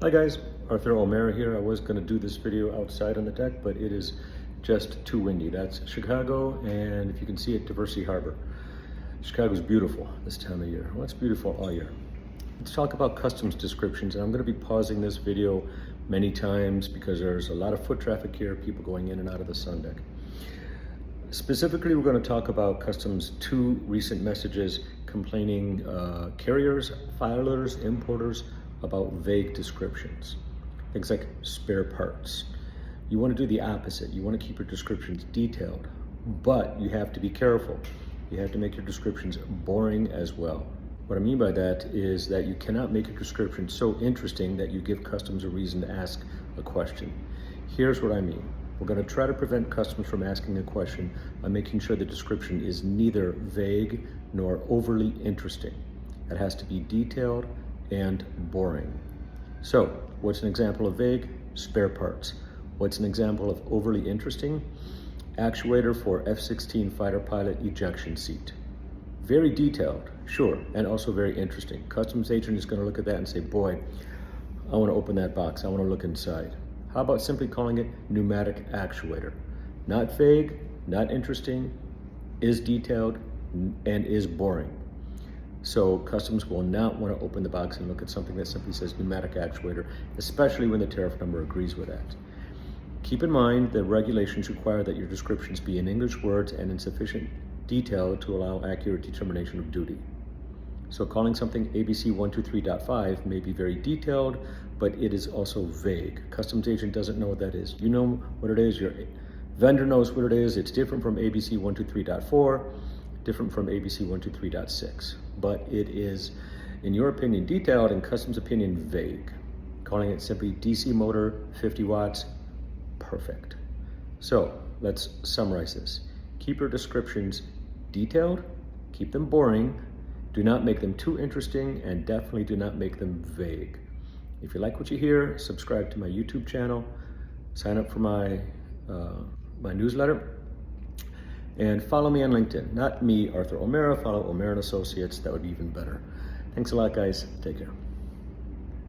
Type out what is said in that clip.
Hi guys, Arthur O'Mara here. I was going to do this video outside on the deck, but it is just too windy. That's Chicago, and if you can see it, Diversity Harbor. Chicago's beautiful this time of year. Well, it's beautiful all year. Let's talk about customs descriptions, and I'm going to be pausing this video many times because there's a lot of foot traffic here, people going in and out of the sun deck. Specifically, we're going to talk about customs' two recent messages complaining carriers, filers, importers about vague descriptions. Things like spare parts. You want to do the opposite. You want to keep your descriptions detailed, but you have to be careful. You have to make your descriptions boring as well. What I mean by that is that you cannot make your description so interesting that you give customs a reason to ask a question. Here's what I mean. We're going to try to prevent customers from asking a question by making sure the description is neither vague nor overly interesting. It has to be detailed and boring. So, what's an example of vague? Spare parts. What's an example of overly interesting? Actuator for F-16 fighter pilot ejection seat. Very detailed, sure, and also very interesting. Customs agent is going to look at that and say, boy, I want to open that box. I want to look inside. How about simply calling it pneumatic actuator? Not vague, not interesting, is detailed, and is boring. So customs will not want to open the box and look at something that simply says pneumatic actuator, especially when the tariff number agrees with that. Keep in mind that regulations require that your descriptions be in English words and in sufficient detail to allow accurate determination of duty. So calling something ABC 123.5 may be very detailed, but it is also vague. Customs agent doesn't know what that is. You know what it is, your vendor knows what it is. It's different from ABC 123.4, different from ABC 123.6, but it is, in your opinion, detailed, in customs opinion, vague. Calling it simply DC motor, 50 watts, perfect. So let's summarize this. Keep your descriptions detailed, keep them boring, do not make them too interesting, and definitely do not make them vague. If you like what you hear, subscribe to my YouTube channel, sign up for my newsletter, and follow me on LinkedIn. Not me, Arthur O'Mara, follow O'Mara & Associates. That would be even better. Thanks a lot, guys. Take care.